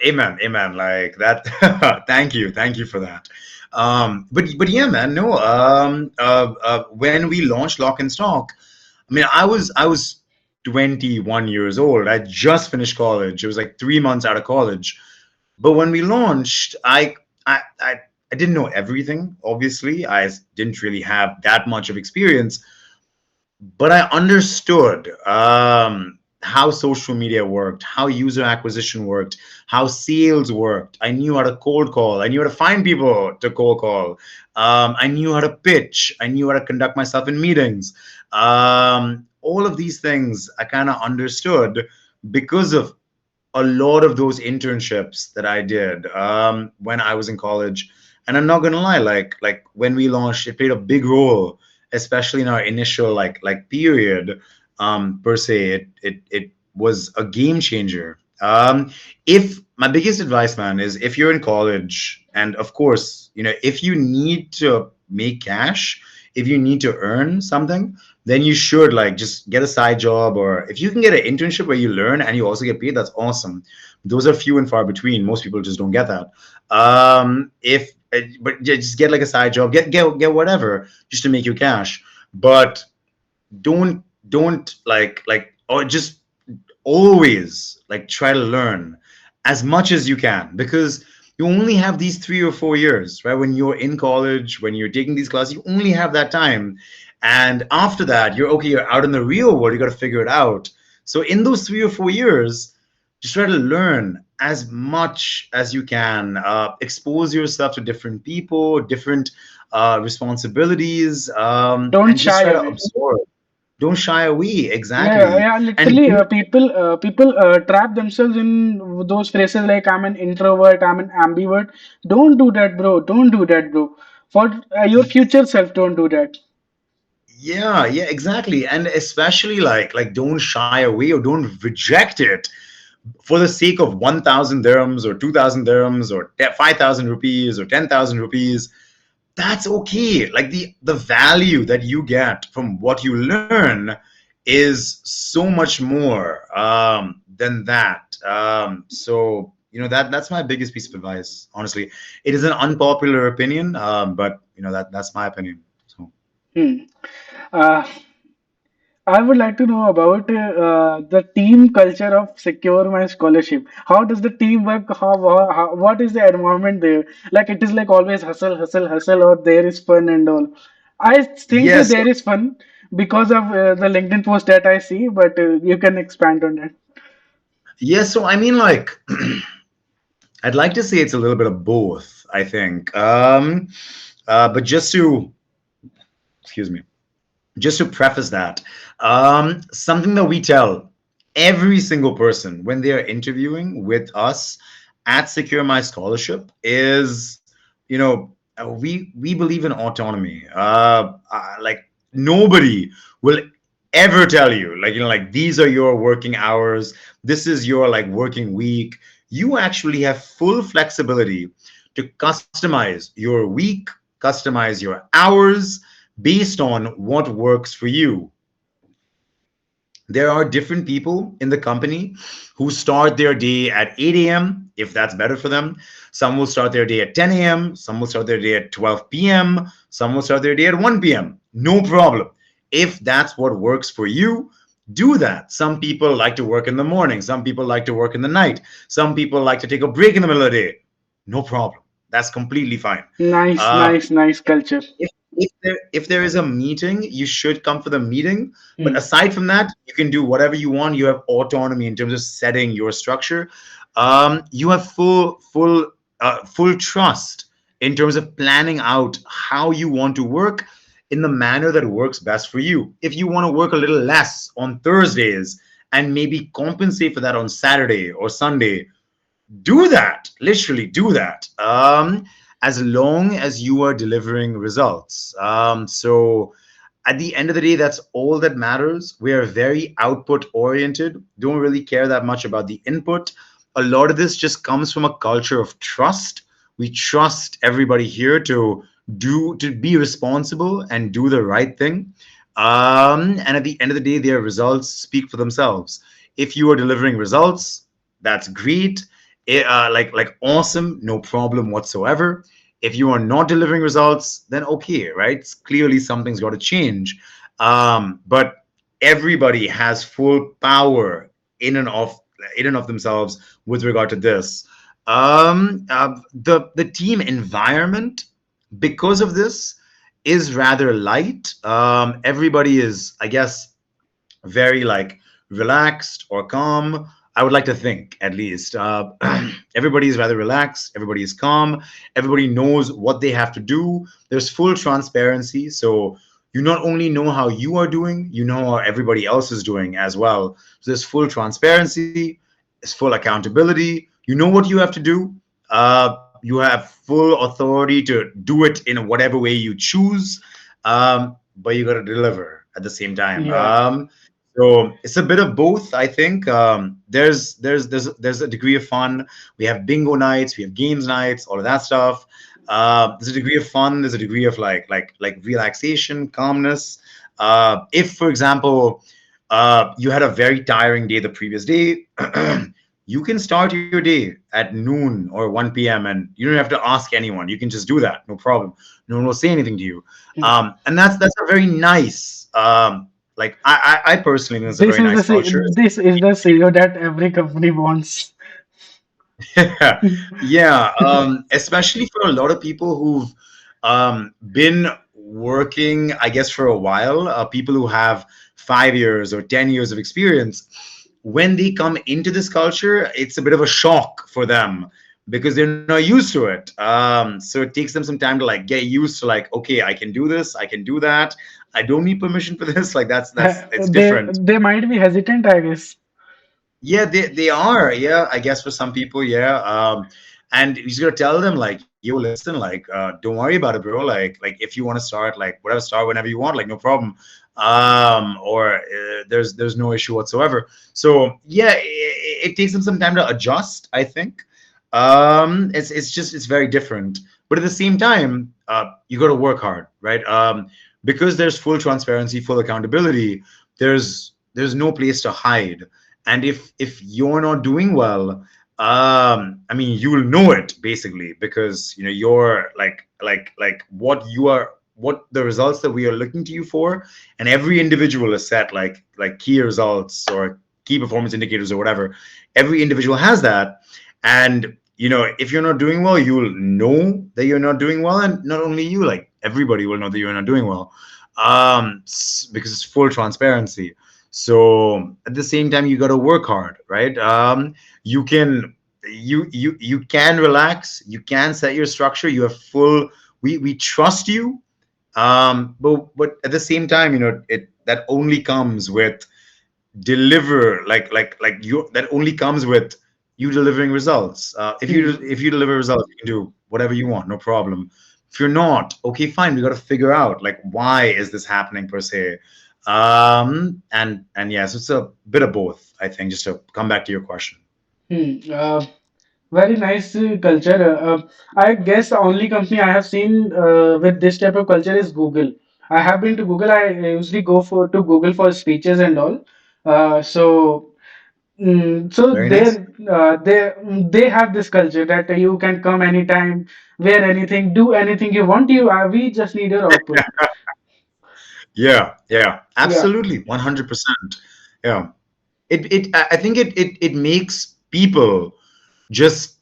Amen, amen. Like that. Thank you for that. But yeah, man. No. When we launched Lock and Stock, I mean, I was 21 years old. I just finished college. It was like 3 months out of college. But when we launched, I I, I didn't know everything. Obviously, I didn't really have that much of experience, but I understood how social media worked, how user acquisition worked, how sales worked. I knew how to cold call. I knew how to find people to cold call. I knew how to pitch. I knew how to conduct myself in meetings. All of these things I kind of understood because of a lot of those internships that I did when I was in college. And I'm not gonna lie, like when we launched, it played a big role, especially in our initial period per se. It was a game changer. If my biggest advice, man, is if you're in college, and of course, if you need to make cash, if you need to earn something, then you should like just get a side job, or if you can get an internship where you learn and you also get paid, that's awesome. Those are few and far between. Most people just don't get that. If But yeah, just get like a side job, get whatever just to make you cash. But don't or just always like try to learn as much as you can, because you only have these 3 or 4 years, right? When you're in college, when you're taking these classes, you only have that time. And after that, you're okay, you're out in the real world, you got to figure it out. So in those 3 or 4 years, just try to learn as much as you can. Expose yourself to different people, different responsibilities, Don't and just shy try to away. absorb. Don't shy away. Yeah, Exactly. yeah, And literally, people trap themselves in those phrases like "I'm an introvert," "I'm an ambivert." Don't do that, bro. Don't do that, bro. For your future self, don't do that. yeah, yeah, exactly. And especially like don't shy away or don't reject it for the sake of 1,000 dirhams or 2,000 dirhams or 5,000 rupees or 10,000 rupees. That's okay. Like the value that you get from what you learn is so much more than that. So that's my biggest piece of advice. Honestly, it is an unpopular opinion, but that's my opinion. So Hmm. Uh, I would like to know about the team culture of Secure My Scholarship. How does the team work? What is the environment there? Like it is like always hustle, hustle, hustle, or there is fun and all. I think yes, there is fun because of the LinkedIn post that I see, but you can expand on that. yes. So I mean, like, I'd like to say it's a little bit of both. I think, but excuse me, just to preface that, something that we tell every single person when they are interviewing with us at Secure My Scholarship is, we believe in autonomy. Like nobody will ever tell you, like like these are your working hours. This is your like working week. You actually have full flexibility to customize your week, customize your hours based on what works for you. There are different people in the company who start their day at 8 a.m. if that's better for them. Some will start their day at 10 a.m. Some will start their day at 12 p.m. Some will start their day at 1 p.m. No problem. If that's what works for you, do that. Some people like to work in the morning. Some people like to work in the night. Some people like to take a break in the middle of the day. No problem. That's completely fine. Nice, Uh, nice, nice culture. if there is a meeting, you should come for the meeting. But Hmm. aside from that, you can do whatever you want. You have autonomy in terms of setting your structure. You have full trust in terms of planning out how you want to work in the manner that works best for you. If you want to work a little less on Thursdays and maybe compensate for that on Saturday or Sunday, do that. Literally do that. As long as you are delivering results. So at the end of the day, that's all that matters. We are very output oriented, don't really care that much about the input. A lot of this just comes from a culture of trust. We trust everybody here to be responsible and do the right thing. And at the end of the day, their results speak for themselves. If you are delivering results, that's great. Like awesome, no problem whatsoever. If you are not delivering results, then okay, right? It's clearly something's got to change. But everybody has full power in and of themselves with regard to this. The team environment, because of this, is rather light. Everybody is, I guess, very like relaxed or calm. I would like to think, at least. Everybody is rather relaxed. Everybody is calm. Everybody knows what they have to do. There's full transparency. So you not only know how you are doing, you know how everybody else is doing as well. So there's full transparency, there's full accountability. You know what you have to do. You have full authority to do it in whatever way you choose. But you got to deliver at the same time. Yeah. So it's a bit of both, I think. There's a degree of fun. We have bingo nights, we have games nights, all of that stuff. There's a degree of fun. There's a degree of like relaxation, calmness. If, for example, you had a very tiring day the previous day, you can start your day at noon or 1 p.m. and you don't have to ask anyone. You can just do that, no problem. No one will say anything to you. And that's a very nice like I personally think it's a very nice culture. This is the CEO that every company wants. Yeah, especially for a lot of people who've been working, I guess, for a while, people who have 5 years or 10 years of experience. when they come into this culture, it's a bit of a shock for them because they're not used to it. So it takes them some time to like get used to like, okay, I can do this, I can do that. I don't need permission for this. Like that's it's different. They might be hesitant, I guess. Yeah, they are. Yeah, I guess for some people, yeah. And you just gotta tell them like, yo, listen, like, don't worry about it, bro. Like if you want to start, like, whatever, start whenever you want, like, no problem. Or there's no issue whatsoever. So yeah, it takes them some time to adjust, I think. It's just it's very different. But at the same time, you got to work hard, right? Because there's full transparency, full accountability. There's no place to hide, and if you're not doing well, I mean, you will know it basically, because you know you're like what the results that we are looking to you for, and every individual is set like key results or key performance indicators or whatever. Every individual has that, and you know, if you're not doing well, you'll know that you're not doing well, and not only you, like everybody will know that you're not doing well, because it's full transparency. So at the same time, you got to work hard, right? You can you can relax, you can set your structure, you have full, we trust you. But at the same time, you know, it that only comes with deliver like you that only comes with you delivering results. If you deliver results, you can do whatever you want, no problem. If you're not, okay, fine, we got to figure out like why is this happening per se. And yes, it's a bit of both, I think, just to come back to your question. Hmm. Very nice culture. I guess the only company I have seen with this type of culture is Google. I have been to Google. I usually go for to Google for speeches and all. So so Very nice. they have this culture that you can come anytime, wear anything, do anything you want. We just need your output. Yeah, Yeah. absolutely, 100%. Yeah, I think it makes people just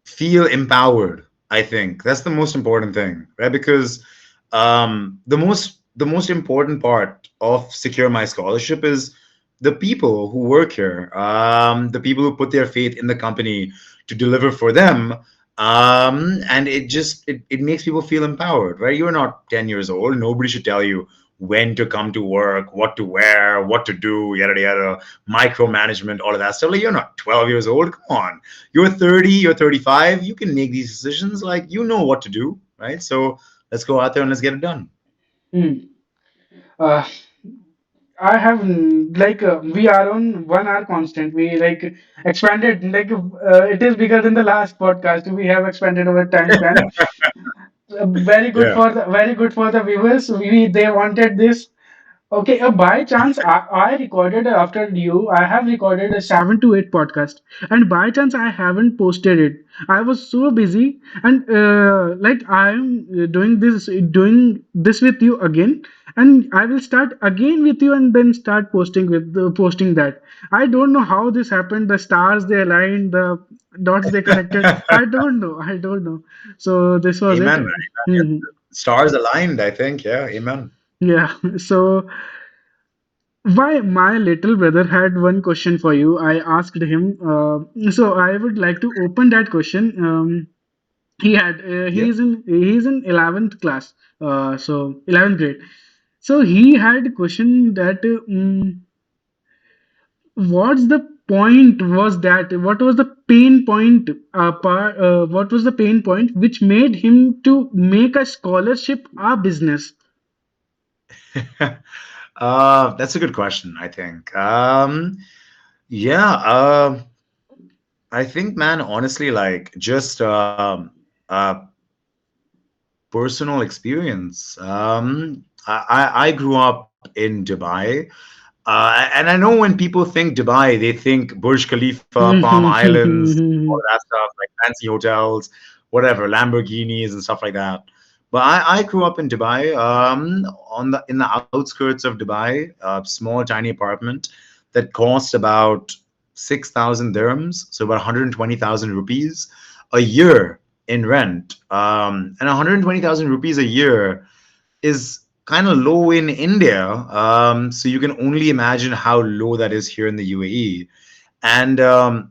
feel empowered. I think that's the most important thing, right? Because the most important part of Secure My Scholarship is the people who work here, the people who put their faith in the company to deliver for them. And it makes people feel empowered, right? You're not 10 years old. Nobody should tell you when to come to work, what to wear, what to do, yada yada, micromanagement, all of that stuff. Like, you're not 12 years old. Come on, you're 30, you're 35. You can make these decisions. Like, you know what to do, right? So let's go out there and let's get it done. Hmm. Uh, I have we are on 1 hour constant. We like expanded it is bigger than the last podcast. We have expanded our time span. Yeah. Very good for the viewers. We They wanted this. Okay, by chance, I recorded after you. I have recorded a 7 to 8 podcast, and by chance, I haven't posted it. I was so busy, and I'm doing this with you again, and I will start again with you, and then start posting that. I don't know how this happened. The stars they aligned, the dots they connected. I don't know. I don't know. So this was it. Amen. Mhm. Stars aligned, I think. Yeah. Amen. Yeah. So. Why, my little brother had one question for you. I asked him. So I would like to open that question. Yeah. He's in 11th class. So 11th grade. So he had a question that what's the point was that what was the pain point what was the pain point which made him to make a scholarship a business? That's a good question, I think. Yeah. I think, man, honestly, like just personal experience. I grew up in Dubai. And I know when people think Dubai, they think Burj Khalifa, Palm Islands, all of that stuff, like fancy hotels, whatever, Lamborghinis and stuff like that. But I grew up in Dubai, in the outskirts of Dubai, a small, tiny apartment that cost about 6,000 dirhams, so about 120,000 rupees a year in rent. And 120,000 rupees a year is kind of low in India. So you can only imagine how low that is here in the UAE. And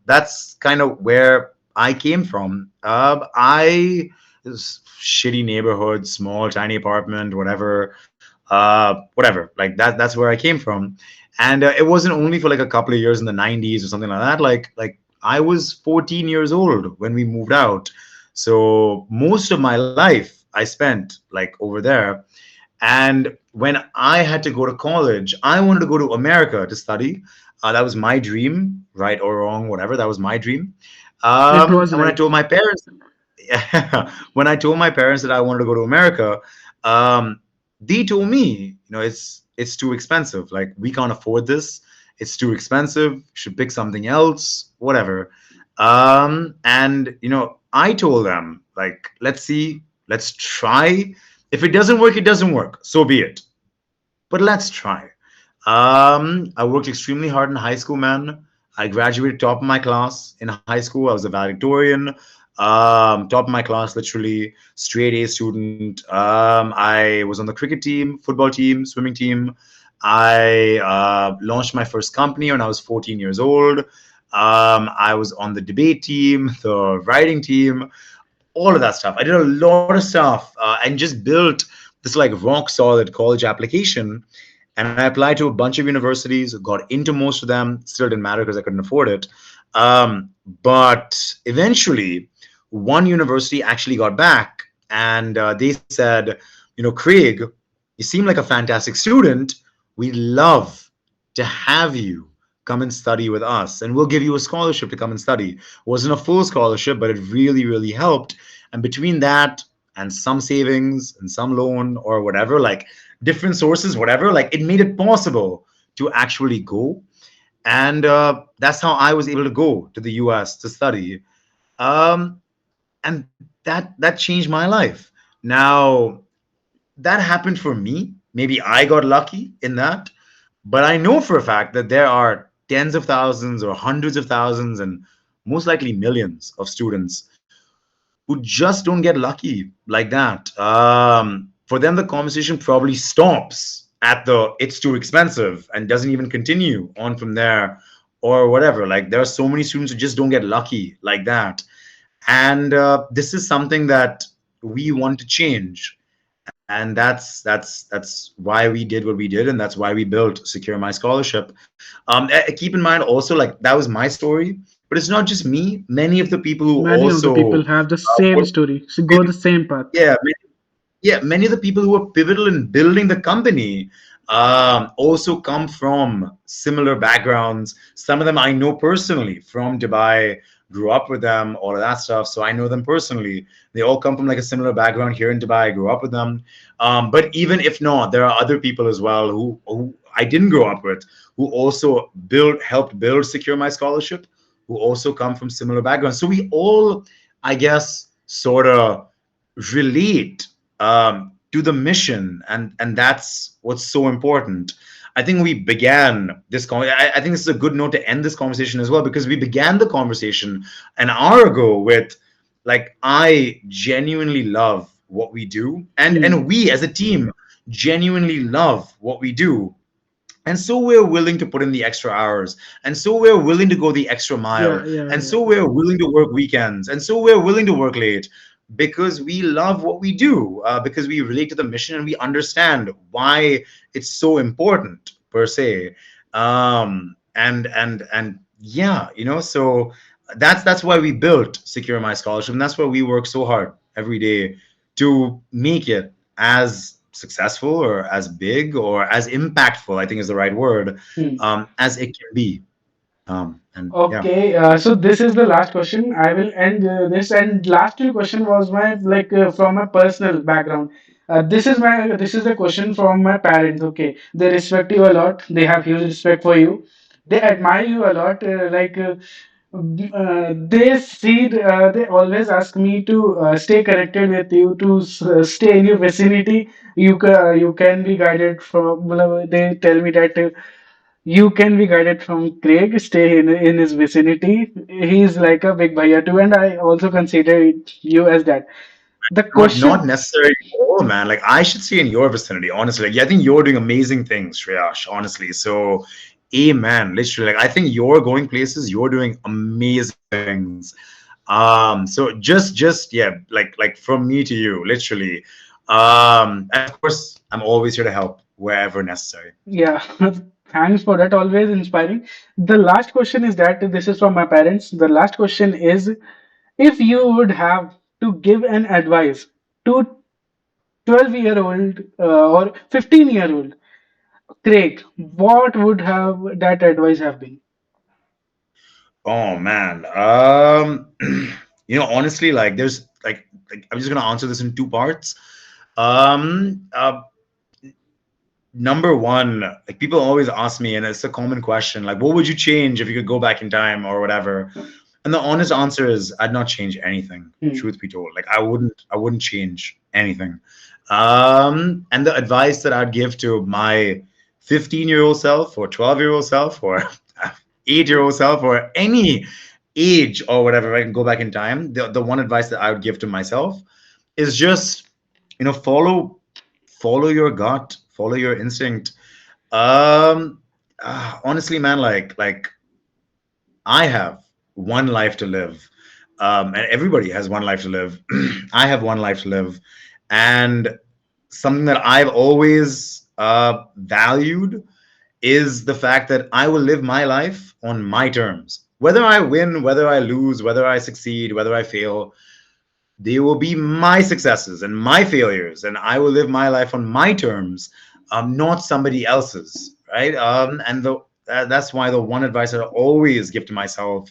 that's kind of where I came from. I this shitty neighborhood, small, tiny apartment, whatever. Like that's where I came from, and it wasn't only for like a couple of years in the '90s or something like that. Like I was 14 years old when we moved out, so most of my life I spent like over there. And when I had to go to college, I wanted to go to America to study. That was my dream, right or wrong, whatever. That was my dream. It was And when I right. told my parents, when I told my parents that I wanted to go to America, um, they told me, it's too expensive. Like we can't afford this. It's too expensive. You should pick something else, whatever. And I told them like, let's see, let's try. If it doesn't work, it doesn't work. So be it. But let's try. I worked extremely hard in high school, man. I graduated top of my class in high school. I was a valedictorian, top of my class, literally straight A student. I was on the cricket team, football team, swimming team. I launched my first company when I was 14 years old. I was on the debate team, the writing team, all of that stuff. I did a lot of stuff and just built this like rock solid college application. And I applied to a bunch of universities, got into most of them, still didn't matter because I couldn't afford it. But eventually, one university actually got back and they said, Craig, you seem like a fantastic student. We'd love to have you come and study with us, and we'll give you a scholarship to come and study. It wasn't a full scholarship, but it really, really helped. And between that and some savings and some loan or whatever, like different sources, whatever, like it made it possible to actually go. And that's how I was able to go to the US to study. Um, and that changed my life. Now, that happened for me. Maybe I got lucky in that, but I know for a fact that there are tens of thousands or hundreds of thousands and most likely millions of students who just don't get lucky like that. For them, the conversation probably stops at the it's too expensive and doesn't even continue on from there or whatever. Like there are so many students who just don't get lucky like that. And this is something that we want to change. And that's why we did what we did, and that's why we built Secure My Scholarship. Keep in mind also, like that was my story, but it's not just me. Many of the people who Many of the also people have the same were story, so go the same path. yeah, many of the people who were pivotal in building the company also come from similar backgrounds. Some of them I know personally from Dubai, grew up with them, all of that stuff. So I know them personally. They all come from like a similar background here in Dubai. I grew up with them. But even if not, there are other people as well who I didn't grow up with, who also helped build Secure My Scholarship, who also come from similar backgrounds. So we all, I guess, sort of relate to the mission, and that's what's so important. I think we began this I think this is a good note to end this conversation as well, because we began the conversation an hour ago with like, I genuinely love what we do, and Hmm. we as a team genuinely love what we do, and so we're willing to put in the extra hours, and so we're willing to go the extra Yeah, mile, yeah, and yeah. so we're willing to work weekends, and so we're willing to work late, because we love what we do, because we relate to the mission and we understand why it's so important per se. And yeah, so that's why we built Secure My Scholarship, and that's why we work so hard every day to make it as successful or as big or as impactful, I think is the right word, Hmm. as it can be. And yeah. Okay, so this is the last question. I will end this. And last two question was my like from my personal background. This is the question from my parents. Okay, they respect you a lot. They have huge respect for you. They admire you a lot. They always ask me to stay connected with you, to stay in your vicinity. You can be guided from. They tell me that. You can be guided from Craig. Stay in his vicinity. He's like a big bhaiya too, and I also consider you as that. The Not question, necessarily all, man. Like I should see in your vicinity, honestly. Like, yeah, I think you're doing amazing things, Shreyash, honestly. So Amen. Literally, like I think you're going places. You're doing amazing things. So just yeah, like from me to you, literally. And of course, I'm always here to help wherever necessary. Yeah, thanks for that. Always inspiring. The last question is that this is from my parents. The last question is, if you would have to give an advice to 12-year-old or 15-year-old Craig, what would have that advice have been? Oh man. Honestly, like there's like I'm just gonna answer this in two parts. Um, uh, Number one, like people always ask me, and it's a common question, like, what would you change if you could go back in time or whatever? And the honest answer is, I'd not change anything. Hmm. Truth be told, like I wouldn't change anything. And the advice that I'd give to my 15-year-old self, or 12-year-old self, or 8-year-old self, or any age or whatever, if I can go back in time. The one advice that I would give to myself is just, follow your gut, follow your instinct. Um, Honestly, man, like I have one life to live, and everybody has one life to live. I have one life to live, and something that I've always valued is the fact that I will live my life on my terms. Whether I win, whether I lose, whether I succeed, whether I fail, they will be my successes and my failures, and I will live my life on my terms, not somebody else's, right? That's why the one advice I always give to myself,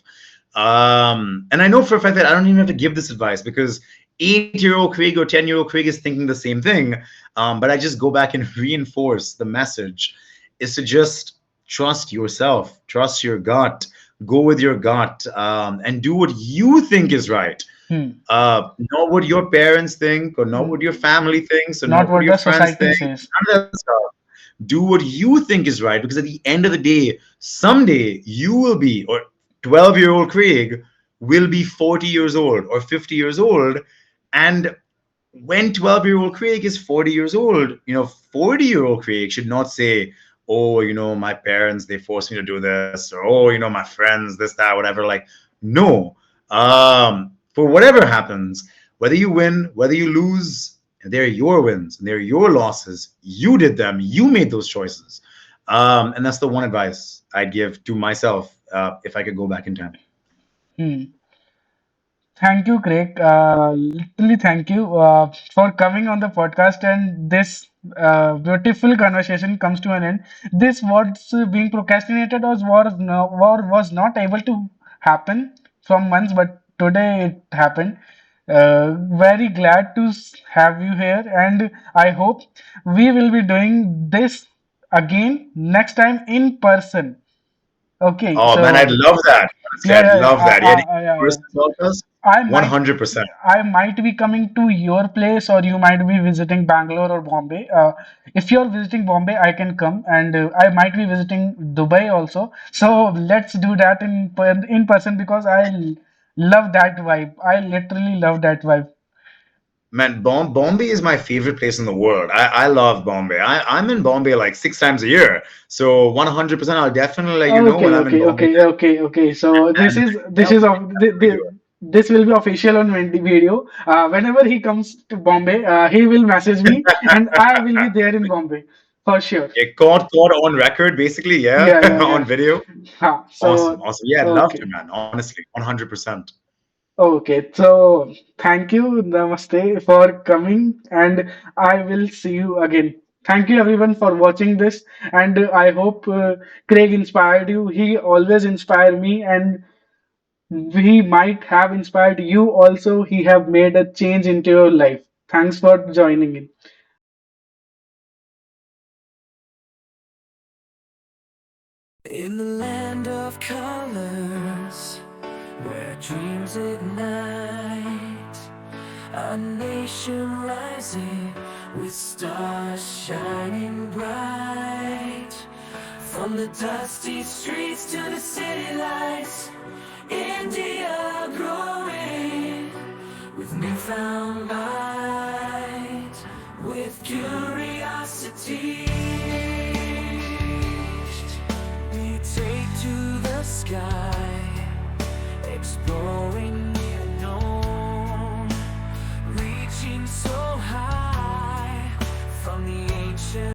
and I know for a fact that I don't even have to give this advice because 8-year-old Craig or 10-year-old Craig is thinking the same thing, but I just go back and reinforce the message is to just trust yourself, trust your gut, go with your gut, and do what you think is right, Hmm. not what your parents think, or not what your family thinks, or Not not what what your the friends society think. says. None of that stuff. Do what you think is right, because at the end of the day, someday you will be, or 12-year-old Craig will be 40 years old or 50 years old. And when 12-year-old Craig is 40 years old, 40-year-old Craig should not say, oh, my parents, they forced me to do this, or, oh, my friends, this, that, whatever. Like, no. For whatever happens, whether you win, whether you lose, they're your wins and they're your losses. You did them, you made those choices. And that's the one advice I'd give to myself if I could go back in time. Hmm. Thank you, Craig. Literally, thank you for coming on the podcast. And this beautiful conversation comes to an end. This what's being procrastinated was not able to happen from months, but today it happened. Very glad to have you here, and I hope we will be doing this again next time in person. Okay, Oh man, I'd so love that. Honestly, yeah, I'd yeah, yeah. love that. Yeah, Yeah. first podcast, I might 100%. I might be coming to your place, or you might be visiting Bangalore or Bombay. If you're visiting Bombay, I can come, and I might be visiting Dubai also. So let's do that in person because love that vibe. I literally love that vibe. Man, Bombay is my favorite place in the world. I love Bombay. I'm in Bombay like 6 times a year. So 100%, I'll definitely let you know when Okay, I'm in okay, Bombay. okay, okay, okay. So this And is yeah, this is of this will be official on video. Whenever he comes to Bombay, he will message me, and I will be there in Bombay for sure. yeah, caught on record, basically. Yeah, Yeah, yeah, on yeah. video. Awesome, So awesome. Yeah, I'd love to, okay, man. Honestly, 100%. okay. So thank you, Namaste, for coming, and I will see you again. Thank you everyone for watching this, and I hope Craig inspired you. He always inspired me, and he might have inspired you also. He have made a change into your life. Thanks for joining in. In the land of colors, where dreams ignite, a nation rising with stars shining bright. From the dusty streets to the city lights, India growing with newfound might, with curiosity.